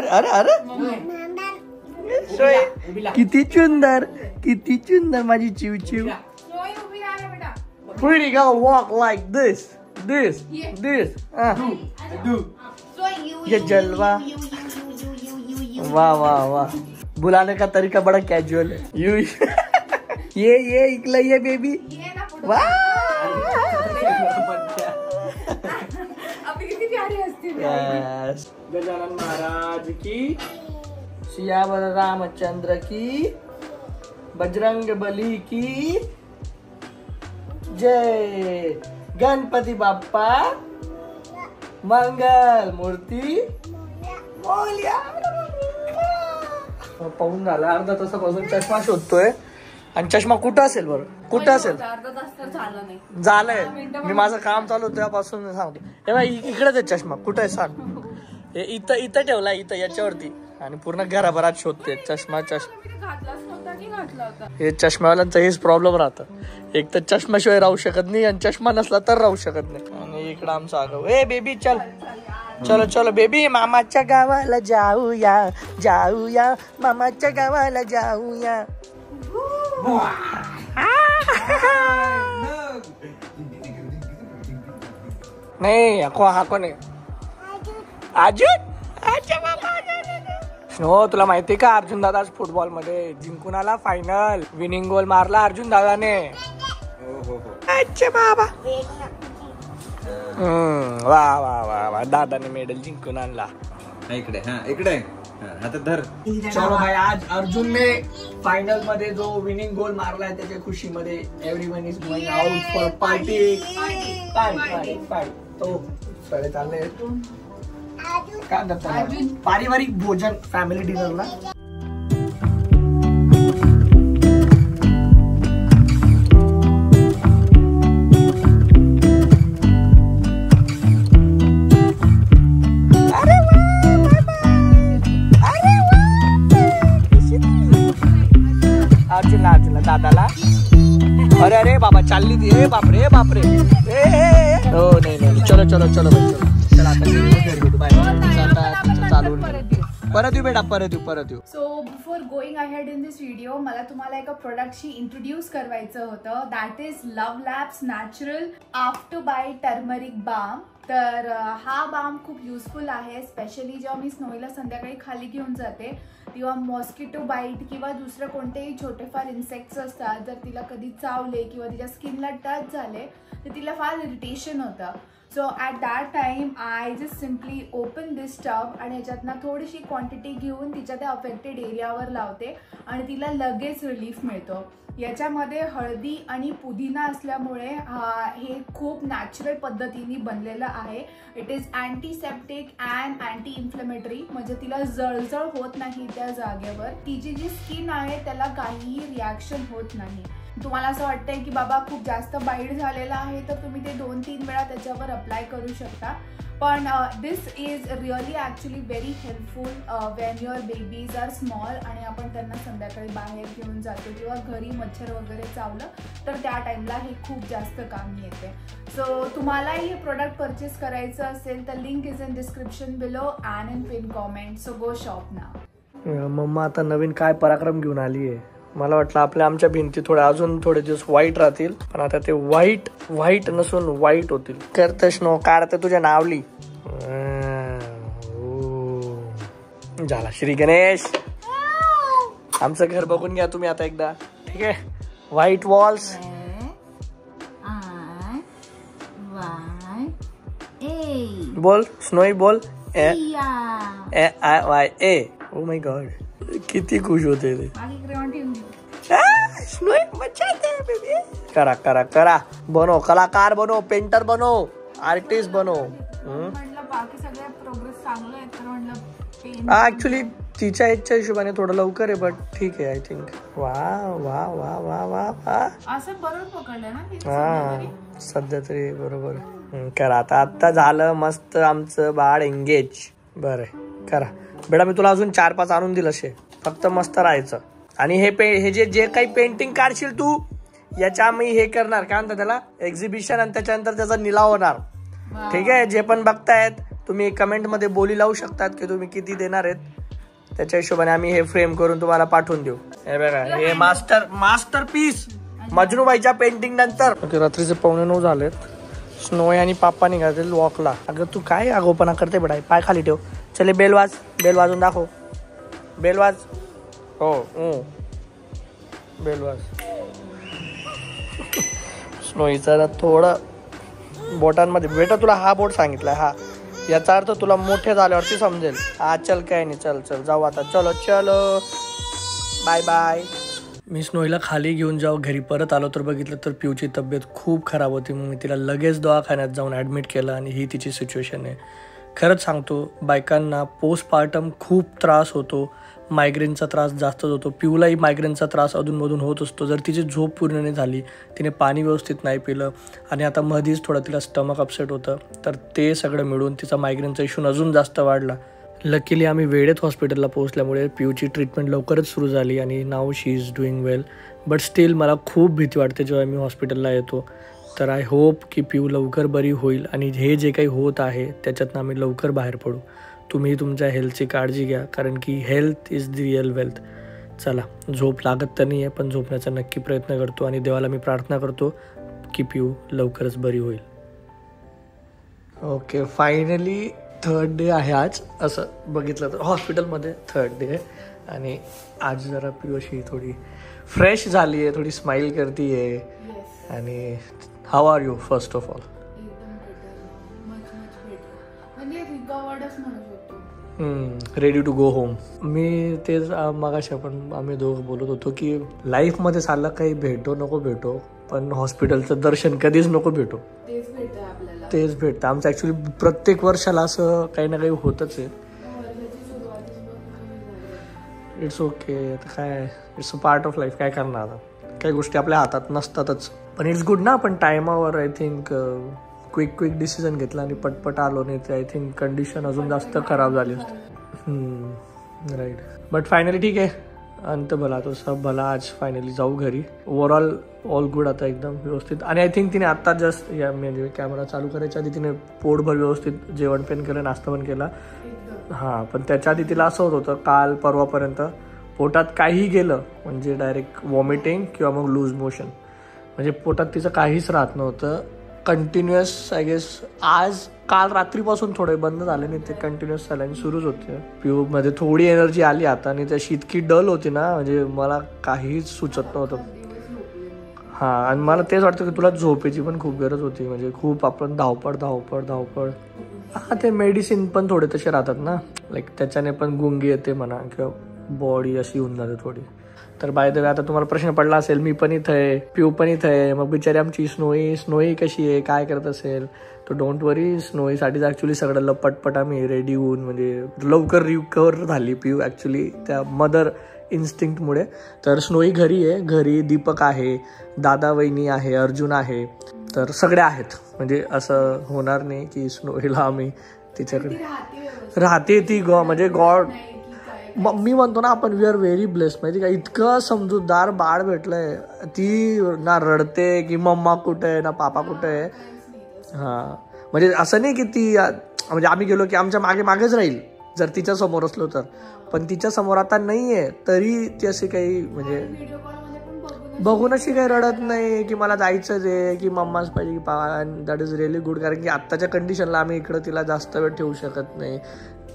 अरे अरे किती सुंदर, किती सुंदर माझी चिव चिव. Pretty girl walk like this. ये जलवा. वाह वाह वाह. बुलाने का तरीका बड़ा कैजुअल है. ये इकला ये बेबी. वाह. गजानन महाराज की, सियावर रामचंद्र की, बजरंग बली की जय. गणपती बाप्पा मंगल मूर्ती मोरया. पाहून झाला अर्धा तासापासून चष्मा शोधतोय आणि चष्मा कुठं असेल बरं, कुठं असेल. झालंय, मी माझं काम चालू होतं त्यापासून सांगतो. हे बाई इकडेच आहे चष्मा, कुठं आहे सांग. हे इथं ठेवला, इथं याच्यावरती, आणि पूर्ण घराभरात शोधते चष्मा. हे चष्म्यावाल्यांचा हेच प्रॉब्लेम राहतं. एक तर चष्म्याशिवाय राहू शकत नाही आणि चष्मा नसला तर राहू शकत नाही. आणि इकडं आमचं आगाव. ए बेबी चल, चलो चलो बेबी, मामाच्या गावाला जाऊया, जाऊया मामाच्या गावाला जाऊया. नाही हा कोण आहे? अर्जुन. हो, तुला माहिती का अर्जुन दादा फुटबॉल मध्ये जिंकून आला फायनल. विनिंग गोल मारला अर्जुन दादाने. अच्छा बाबा. वा वा वा वा. दादाने मेडल जिंकून आणला. इकडे इकडे हातात धर. चलो भाई, आज अर्जुनने फायनल मध्ये जो विनिंग गोल मारलाय त्याच्या खुशीमध्ये everyone is going out for party. तो सगळे चालले काय म्हणतात, पारिवारिक भोजन, फॅमिली डिनरला. अर्जुनला दादाला. अरे अरे बाबा चालली ती. बापरे बापरे. हो नाही, चलो चलो चलो भाई, चला आता चालू. परत येऊ बेटा, परत येऊ. So before going ahead in this video, मला तुम्हाला एका प्रोडक्टशी इंट्रोड्यूस करायचं होतं. That is Love Labs natural after bite turmeric balm. तर हा बाम खूप युजफुल आहे. स्पेशली जेव्हा मी स्नोईला संध्याकाळी खाली घेऊन जाते तेव्हा मॉस्किटो बाईट किंवा दुसरं कोणतेही छोटेफार इन्सेक्ट्स असतात, जर तिला कधी चावले किंवा तिच्या स्किनला टच झाले तर तिला फार इरिटेशन होतं. So at that time I just simply open this tub आणि याच्यातनं थोडीशी क्वांटिटी घेऊन तिच्या त्या अफेक्टेड एरियावर लावते आणि तिला लगेच रिलीफ मिळतो. याच्यामध्ये हळदी आणि पुदिना असल्यामुळे हे खूप नॅचरल पद्धतीने बनलेलं आहे. It is antiseptic and anti inflammatory, म्हणजे तिला जळजळ होत नाही त्या जागेवर. तिची जी स्किन आहे त्याला काहीही रिॲक्शन होत नाही. तुम्हाला असं वाटतंय की बाबा खूप जास्त बाईट झालेला आहे तर तुम्ही ते 2-3 वेळा त्याच्यावर अप्लाय करू शकता. पण this is really actually very helpful when your babies are small आणि आपण त्यांना संध्याकाळी बाहेर घेऊन जातो किंवा घरी मच्छर वगैरे चावलं तर त्या टाईमला हे खूप जास्त कामी येते. सो तुम्हालाही हे प्रोडक्ट परचेस करायचं असेल तर link is in description below and in pin comment. So go shop now. मम्मा आता नवीन काय पराक्रम घेऊन आली आहे. मला वाटलं आमच्या भिंती अजून थोडे दिवस व्हाईट राहतील, पण आता ते व्हाईट नसून व्हाईट होतील. करते स्नो काढते तुझ्या नावली. झाला श्री गणेश. आमचं घर बघून घ्या तुम्ही आता एकदा, ठीक आहे. White walls. बोल स्नोई बोल. ए. ओ माय गॉड, किती खुश होते ते. करा करा करा. बनो कलाकार बनो, पेंटर बनो, आर्टिस्ट बनो. ऍक्च्युली तिच्या एजच्या हिशोबाने थोडं लवकर आहे, बट ठीक आहे आय थिंक. वा वा वा वा वा वा. हा सध्या तरी बरोबर. करा आता झालं मस्त आमचं बाळ एंगेज. बरं करा बेटा, मी तुला अजून 4-5 आणून दिलं असे, फक्त मस्त राहायचं. आणि हे जे काही पेंटिंग काढशील तू याच्या मी हे करणार, काय म्हणतात त्याला, एक्झिबिशन, आणि त्याच्यानंतर त्याचा निलाव होणार. ठीक आहे. जे पण बघतायत तुम्ही कमेंट मध्ये बोली लावू शकतात की तुम्ही किती देणार आहेत, त्याच्या हिशोबाने आम्ही हे फ्रेम करून तुम्हाला पाठवून देऊ. हे बघा, हे मास्टर पीस मजनूबाईच्या पेंटिंग नंतर. रात्रीचे 8:45 झालेत. स्नोई आणि पापा निघाले वॉकला. अगं तू काय आगोपणा करते बेटा, पाय खाली ठेव. चले बेल वाजून दाखव. बेल वाज. हो बेल वाज. स्नोईचा थोडं बोटांमध्ये बेटा, तुला हा बोट सांगितलाय हा, याचा अर्थ तुला मोठे झाल्यावरती समजेल. हा चल काय नाही, चल जाऊ आता. चलो बाय बाय. मी स्नोईला खाली घेऊन जाऊ घरी परत आलो तर बघितलं तर पिऊची तब्येत खूप खराब होती. मग मी तिला लगेच दवाखान्यात जाऊन ॲडमिट केलं आणि ही तिची सिच्युएशन आहे. खरंच सांगतो, बायकांना पोस्टपार्टम खूप त्रास होतो. मायग्रेनचा त्रास जास्तच होतो. पिऊलाही मायग्रेनचा त्रास अधूनमधून होत असतो. जर तिची झोप पूर्ण नाही झाली, तिने पाणी व्यवस्थित नाही पिलं आणि आता मधीच थोडं तिला स्टमक अपसेट होतं, तर ते सगळं मिळून तिचा मायग्रेनचा इश्यू अजून जास्त वाढला. लकीली आम्ही वेळेत हॉस्पिटलला पोहोचल्यामुळे पिऊची ट्रीटमेंट लवकरच सुरू झाली आणि नाव she is doing well. But still मला खूप भीती वाटते जेव्हा मी हॉस्पिटलला येतो. तर आय होप की पिऊ लवकर बरी होईल आणि हे जे काही होत आहे त्याच्यातनं आम्ही लवकर बाहेर पडू. तुम्ही तुमच्या हेल्थची काळजी घ्या, कारण की health is the real wealth. चला, झोप लागत तर नाही आहे, पण झोपण्याचा नक्की प्रयत्न करतो आणि देवाला मी प्रार्थना करतो की पिऊ लवकरच बरी होईल. ओके, फायनली 3rd डे आहे आज. असं बघितलं तर हॉस्पिटलमध्ये 3rd डे आहे आणि आज जरा पिऊ अशी थोडी फ्रेश झाली आहे, थोडी स्माइल करते आहे. आणि how are you first of all? Ready to go home. मी तेच मगाशी आपण आम्ही दोघं बोलत होतो की लाईफमध्ये साला काही भेटो नको भेटो, पण हॉस्पिटलचं दर्शन कधीच नको भेटो. तेच भेटतं. आमचं ॲक्च्युली प्रत्येक वर्षाला असं काही ना काही होतच आहे. इट्स ओके, आता काय, it's a part of life. काय करणार आता, काही गोष्टी आपल्या हातात नसतातच. पण इट्स गुड ना, आपण टायमावर आय थिंक क्विक डिसिजन घेतला आणि पटपट आलो, नाही तर आय थिंक कंडिशन अजून जास्त खराब झाली असते. राईट. बट फायनली ठीक आहे, अंत भला तो सब भला. आज फायनली जाऊ घरी. ओव्हरऑल ऑल गुड आता, एकदम व्यवस्थित. आणि आय थिंक तिने आत्ता जस्ट या म्हणजे कॅमेरा चालू करायच्या आधी तिने पोटभर व्यवस्थित जेवण पण केलं, नाश्ता पण केला. हां, पण त्याच्या आधी तिला असं होत होतं काल परवापर्यंत पोटात काहीही गेलं म्हणजे डायरेक्ट वॉमिटिंग किंवा मग लूज मोशन. म्हणजे पोटात तिचं काहीच राहत नव्हतं. कंटिन्युअस आय गेस काल रात्रीपासून थोडे बंद झाले, नाही ते कंटिन्युअस झाले आणि सुरूच होते. पिऊमध्ये थोडी एनर्जी आली आता आणि त्याशी इतकी डल होती ना, म्हणजे मला काहीच सुचत नव्हतं. हां, आणि मला तेच वाटतं की तुला झोपेची पण खूप गरज होती. म्हणजे खूप आपण धावपळ. हां, ते मेडिसिन पण थोडे तसे राहतात ना, लाईक त्याच्याने पण गुंगी येते म्हणा किंवा बॉडी अशी होऊन जाते थोडी. तर बाय द वे आता तुम्हाला प्रश्न पडला असेल, मी पण इथं आहे, पिऊ पण इथं आहे, मग बिचारी आमची स्नोई कशी आहे, काय करत असेल. तर डोंट वरी, स्नोईसाठीच ॲक्च्युली सगळं पटपट आम्ही रेडी होऊन म्हणजे लवकर रिकवर झाली पिऊ ॲक्च्युली त्या मदर इन्स्टिंक्टमुळे. तर स्नोई घरी आहे. घरी दीपक आहे, दादा वहिनी आहे, अर्जुन आहे, तर सगळे आहेत. म्हणजे असं होणार नाही की स्नोईला आम्ही तिच्याकडे राहते ती म्हणजे गॉड. मी म्हणतो ना, आपण वी आर व्हेरी ब्लेस्ड. माहिती का, इतकं समजूतदार बाळ भेटलंय. ती ना रडते की मम्मा कुठे आहे, ना पापा कुठे आहे. हां, म्हणजे असं नाही की ती म्हणजे आम्ही गेलो की आमच्या मागेच राहील जर तिच्या समोर असलो तर. पण तिच्या समोर आता नाही आहे तरी ती अशी काही म्हणजे बघून अशी काही रडत नाही की मला जायचंच आहे की मम्माच पाहिजे की पापा. That is really good. कारण की आत्ताच्या कंडिशनला आम्ही इकडं तिला जास्त वेळ ठेवू शकत नाही,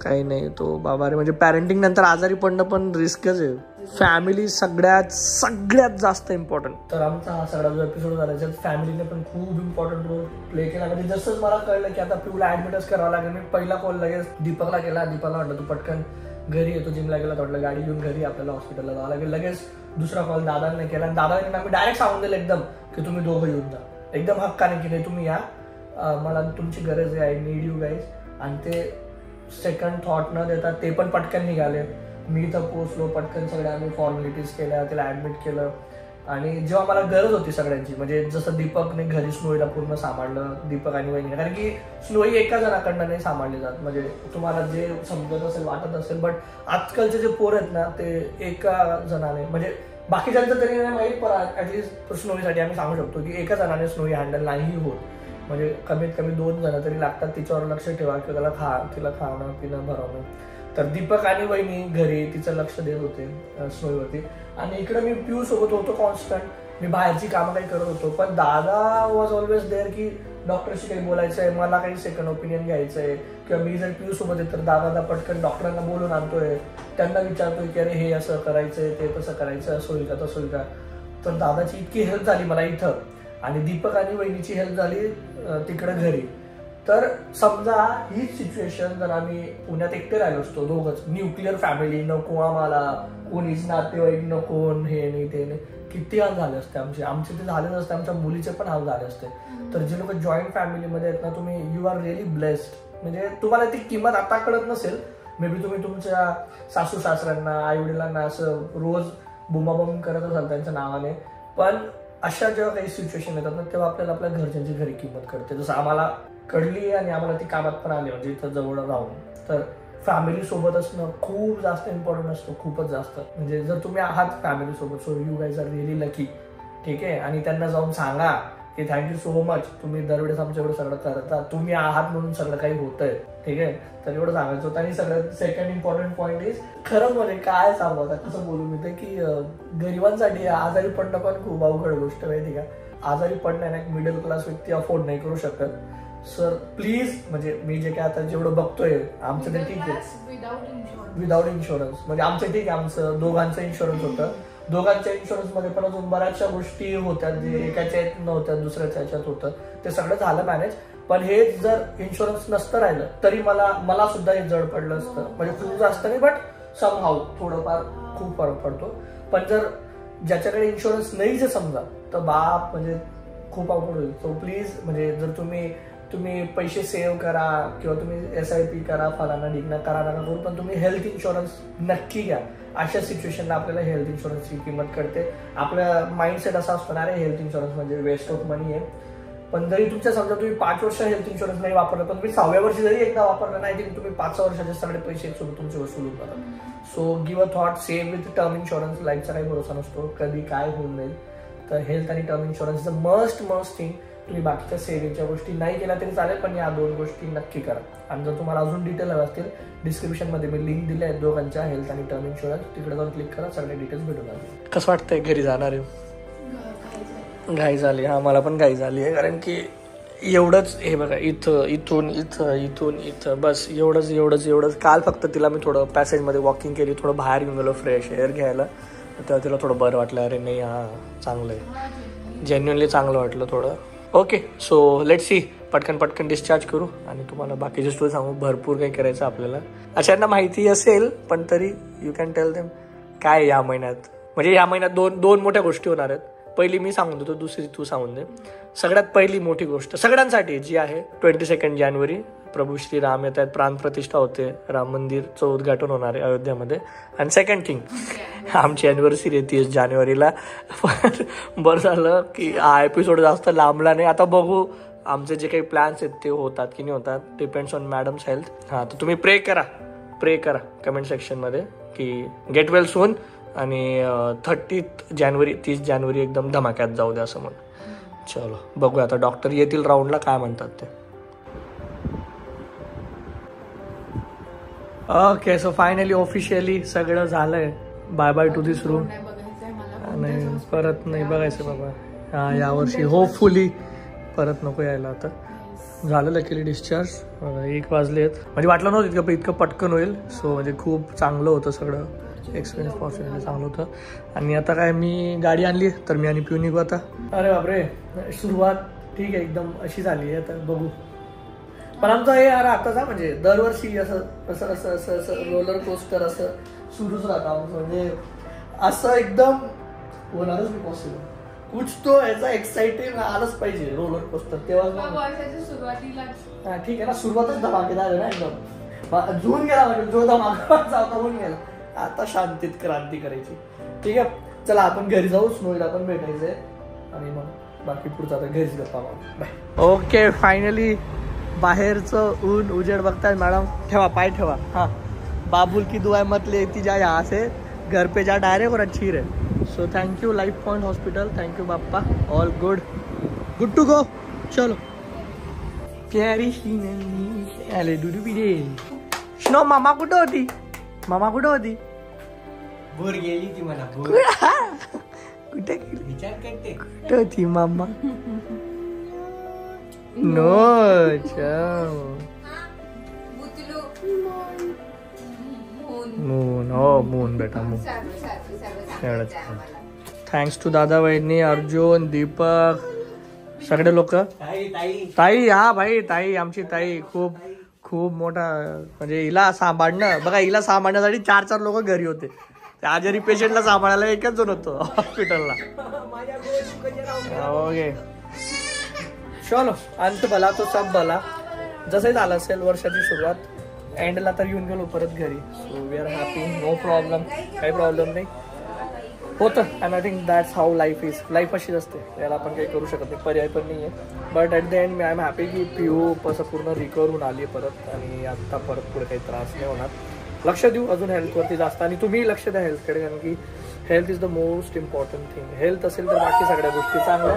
काही नाही. तो बाबा रे, म्हणजे पॅरेंटिंग नंतर आजारी पडणं पण रिस्कच आहे. फॅमिली सगळ्यात जास्त इम्पॉर्टंट. तर आमचा हा सगळा जो एपिसोड झाला त्याच्यात फॅमिलीने पण खूप इम्पॉर्टंट रोल प्ले केला. म्हणजे जसंच मला कळलं की आता पिऊला ऍडमिटच करावं लागेल, मी पहिला कॉल लगेच दीपकला केला. दीपकला वाटलं तू पटकन घरी येतो, जिमला गेला, वाटलं गाडी घेऊन घरी आपल्याला हॉस्पिटलला जावं लागेल. लगेच दुसरा कॉल दादांना केला आणि दादांनी आम्ही डायरेक्ट सांगून दिलं एकदम की तुम्ही दोघं येऊन जा, एकदम हक्काने की नाही तुम्ही या, मला तुमची गरज आहे, आय नीड यू गाईज. आणि ते सेकंड थॉट न देता ते पण पटकन निघाले. मी तर पोचलो, पटकन सगळ्या आम्ही फॉर्मॅलिटीज केल्या, तिला ऍडमिट केलं. आणि जेव्हा मला गरज होती सगळ्यांची, म्हणजे जसं दीपकने घरी स्नोईला पूर्ण सांभाळलं, दीपक आणि वहिनी, कारण की स्नोई एका जणाकडनं नाही सांभाळली जात. म्हणजे तुम्हाला जे समजत असेल, वाटत असेल, बट आजकालचे जे पोर आहेत ना ते एका जणाने, म्हणजे बाकीच्यांचं तरी नाही माहीत, पण ऍटलीस्ट स्नोईसाठी आम्ही सांगू शकतो की एका जणाने स्नोई हँडल नाही होत. म्हणजे कमीत कमी 2 जण तरी लागतात तिच्यावर लक्ष ठेवा किंवा तिला खाणं पिणं भरवणं. तर दीपक आणि वहिनी घरी तिचं लक्ष देत होते स्नोईवरती. आणि इकडे मी पिऊ सोबत होतो कॉन्स्टंट. मी बाहेरची कामं काही करत होतो, पण दादा वॉज ऑलवेज देअर की डॉक्टरशी काही बोलायचं आहे, मला काही सेकंड ओपिनियन घ्यायचं आहे, किंवा मी जर पिऊ सोबत आहे तर दादाला पटकन डॉक्टरांना बोलून आणतोय, त्यांना विचारतोय की अरे हे असं करायचंय ते तसं करायचं, असं होईल का तसं होईल का. तर दादाची इतकी हेल्प झाली मला इथं, आणि दीपक आणि वहिनीची हेल्प झाली तिकडे घरी. तर समजा ही सिच्युएशन जर आम्ही पुण्यात एकटे राहिलो असतो दोघंच, न्यूक्लिअर फॅमिली, नको आम्हाला कोणीच नातेवाईक नको, हे नाही ते नाही, किती हाल झाले असते आमचे ते झाले नसते, आमच्या मुलीचे पण हाल झाले असते. तर जे लोक जॉईंट फॅमिलीमध्ये आहेत ना, तुम्ही यू आर रिअली ब्लेस्ड. म्हणजे तुम्हाला ती किंमत आता कळत नसेल, मे बी तुम्ही तुमच्या सासू सासऱ्यांना आई वडिलांना असं रोज बुमाबुम करत असाल त्यांच्या नावाने, पण अशा जेव्हा काही सिच्युएशन येतात ना, तेव्हा आपल्याला आपल्या घरच्यांची घरी किंमत कळते. जसं आम्हाला कळली आणि आम्हाला ती कामात पण आली, म्हणजे इथं जवळ राहून. तर फॅमिली सोबत असणं खूप जास्त इम्पॉर्टंट असतं, खूपच जास्त. म्हणजे जर तुम्ही आहात फॅमिली सोबत, so you guys are really lucky. ठीक आहे. आणि त्यांना जाऊन सांगा की थँक्यू सो मच, तुम्ही दरवेळेस आमच्या एवढं सगळं करता, तुम्ही आहात म्हणून सगळं काही होतंय. ठीक आहे. तर एवढं सांगायचं होतं. आणि सगळ्यात सेकंड इम्पॉर्टंट पॉईंट इज, खरंच म्हणजे काय सांगू आता, कसं बोलू मी ते, की गरिबांसाठी आजारी पडणं पण खूप अवघड गोष्ट माहिती का. आजारी पडणं ना एक मिडल क्लास व्यक्ती अफोर्ड नाही करू शकत. सर प्लीज, म्हणजे मी जे काय आता जेवढं बघतोय, आमचं ते ठीक आहे विदाउट इन्शुरन्स. म्हणजे आमचं ठीक आहे, आमचं दोघांचं इन्शुरन्स होतं. दोघांच्या इन्शुरन्स मध्ये पण अजून बऱ्याचशा गोष्टी होत्या जे एकाच्या याच्यात नव्हत्या, दुसऱ्याच्या याच्यात होतं. ते सगळं झालं मॅनेज. पण हे जर इन्शुरन्स नसतं राहिलं तरी मला सुद्धा हे जड पडलं असतं. म्हणजे खूप जास्त नाही, बट समहाऊ थोडंफार खूप फरक पडतो. पण जर ज्याच्याकडे इन्शुरन्स नाही जे समजा, तर बाप म्हणजे खूप अवघड होईल. सो प्लीज, म्हणजे जर तुम्ही पैसे सेव्ह करा किंवा तुम्ही SIP करा, फलाना डिगना करा नका करू, पण तुम्ही हेल्थ इन्शुरन्स नक्की घ्या. अशा सिच्युएशनला आपल्याला हेल्थ इन्शुरन्सची किंमत कळते. आपला माइंडसेट असा असतो ना, रे हेल्थ इन्शुरन्स म्हणजे वेस्ट ऑफ मनी आहे. पण जरी तुमच्या समजा तुम्ही 5 वर्ष हेल्थ इन्शुरन्स नाही वापरलं, पण तुम्ही 6व्या वर्षी जरी एकदा वापरलं नाही, की तुम्ही 5 वर्षाचे सगळे पैसे सोबत तुमचे वसूल होतात. So give a thought, save with term insurance. लाईफचा काही भरोसा नसतो, कधी काय होऊन जाईल. तर हेल्थ आणि term insurance is the must thing. तुम्ही बाकीच्या सेव्हिंगच्या गोष्टी नाही केल्या तरी चालेल, पण या 2 गोष्टी नक्की करा. आणि जर तुम्हाला अजून डिटेल हवे असतील, डिस्क्रिप्शनमध्ये मी लिंक दिले आहेत दोघांच्या, हेल्थ आणि टर्म इन्शुरन्स. तिकडे जाऊन क्लिक करा, सगळे डिटेल्स भेटून जातील. कसं वाटतंय घरी जाणार आहे? घाई झाली. हा, मला पण घाई झाली आहे, कारण की एवढंच हे बघा, इथं बस एवढंच. काल फक्त तिला मी थोडं पॅसेजमध्ये वॉकिंग केली, थोडं बाहेर घेऊन गेलो फ्रेश एअर घ्यायला, तेव्हा तिला थोडं बरं वाटलं. अरे नाही, हा चांगलं आहे, जेन्युअनली चांगलं वाटलं थोडं. Okay, so let's see. पटकन डिस्चार्ज करू आणि तुम्हाला बाकीची स्टोरी सांगू. भरपूर काही करायचं आपल्याला. अशांना माहिती असेल, पण तरी यू कॅन टेल देम काय या महिन्यात. म्हणजे या महिन्यात दोन मोठ्या गोष्टी होणार आहेत. पहिली मी सांगून देतो, दुसरी तू सांगून दे. सगळ्यात पहिली मोठी गोष्ट सगळ्यांसाठी जी आहे, 22 जानेवारी प्रभू श्रीराम येत आहेत, प्राणप्रतिष्ठा होते, राम मंदिरचं उद्घाटन होणार आहे अयोध्यामध्ये. आणि सेकंड थिंग, आमची अॅनिव्हर्सरी आहे 30 जानेवारीला. पण बरं झालं की हा एपिसोड जास्त लांबला नाही. आता बघू आमचे जे काही प्लॅन्स आहेत ते होतात की नाही होतात, डिपेंड्स ऑन मॅडम्स हेल्थ. हां, तर तुम्ही प्रे करा कमेंट सेक्शनमध्ये की गेट वेल सून. आणि 30 जानेवारी 30 जानेवारी एकदम धमाक्यात जाऊ द्या असं म्हणून. चलो बघूया आता डॉक्टर येतील राऊंडला, काय म्हणतात ते. ओके, सो फायनली ऑफिशियली सगळं झालंय. By two this room. नाही, परत नाही बघायचं बाबा. हा, यावर्षी होपफुली परत नको यायला. आता झालं लकीली डिस्चार्ज. 1 वाजले आहेत. म्हणजे वाटलं नव्हतं इतकं पटकन होईल. सो म्हणजे खूप चांगलं होतं सगळं. एक्सपिरियन्स फॉर्च्युनेटली चांगलं होतं. आणि आता काय, मी गाडी आणली तर मी आणि पिऊ निघू आता. अरे बापरे, सुरुवात ठीक आहे एकदम अशी झाली आहे. आता बघू. पण आमचं हे आताचा म्हणजे दरवर्षी असं रोलर कोस्टर असं सुरूच राहतं आमचं. म्हणजे असं एकदम होणारच नाही पॉसिबल. कुछ तो याचा एक्साइटिंग आलंच पाहिजे रोलर कोस्टर. तेव्हा सुरुवातीला हा ठीक आहे ना, सुरुवातच धमाकेदार आहे ना एकदम. जून गेला म्हणजे जो धमाका होऊन गेला. आता शांतीत क्रांती करायची. ठीक आहे, चला आपण घरी जाऊ. स्नोईला पण भेटायचंय आणि मग बाकी पुढचं आता घरीच गप्पा मारू. बाय. ओके, फायनली बाहेरचं ऊन उजेड बघताय मॅडम. ठेवा पाय ठेवा. हाँ, बाबुल की दुआ मत लेती जा, यहाँ से घर पे जा डायरेक्ट और अच्छी रहे. So thank you Life Point Hospital, thank you Bappa, all good to go. चलो. प्यारी नंदी आले दुधू पिले. स्नो मामा कुठं होती? मामा कुठं होती? बोर गेली ती मला बोर. कुठे गेली? विचार करते. कुठं होती मामा? No moon. हो मून बेटा मून. थँक्स टू दादा वहिनी, अर्जुन, दीपक, सगळे लोक. ताई हा भाई ताई आमची ताई खूप खूप मोठा म्हणजे हिला सांभाळणं बघा, हिला सांभाळण्यासाठी 4 लोक घरी होते. त्या आजारी पेशंटला सांभाळायला एकच जण होतो हॉस्पिटलला. ओके चलो अंत भला तो सब भला. जसंही झालं असेल वर्षाची सुरुवात एंडला तर येऊन गेलो परत घरी. So we are happy, no problem, काही प्रॉब्लेम नाही होतं. And I think that's how life is. Life अशीच असते, याला आपण काही करू शकत नाही, पर्याय पण नाही आहे. But at the end I am happy की पिऊ असं पूर्ण रिकवर होऊन आली परत आणि आत्ता परत पुढे काही त्रास नाही होणार. लक्ष देऊ अजून हेल्थवरती जास्त आणि तुम्ही लक्ष द्या हेल्थकडे, कारण की health is the most important thing. Health असेल तर बाकी सगळ्या गोष्टी चांगल्या,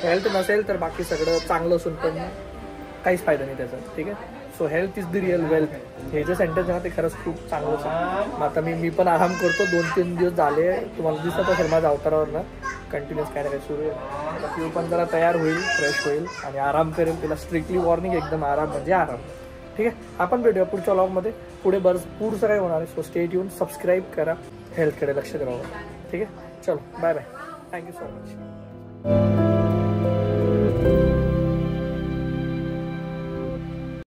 हेल्थ नसेल तर बाकी सगळं चांगलं असून पण काहीच फायदा नाही त्याचा. ठीक आहे. So health is the real wealth. हे जे सेंटेन्स आहे ते खरंच खूप चांगलंच आहे. मग आता मी पण आराम करतो. 2-3 दिवस झाले, तुम्हाला दिसत असेल माझ्या अवतारावर ना कंटिन्युअस काही ना काही सुरू आहे. आता पिऊ पण जरा तयार होईल, फ्रेश होईल आणि आराम करेल. तिला स्ट्रिक्टली वॉर्निंग, एकदम आराम म्हणजे आराम. ठीक आहे. आपण भेटूया पुढच्या व्लॉगमध्ये. पुढे पुढचं काय होणार आहे. सो स्टे ट्यून, सबस्क्राईब करा, हेल्थकडे लक्ष द्यावं. ठीक आहे. चलो bye bye, thank you so much.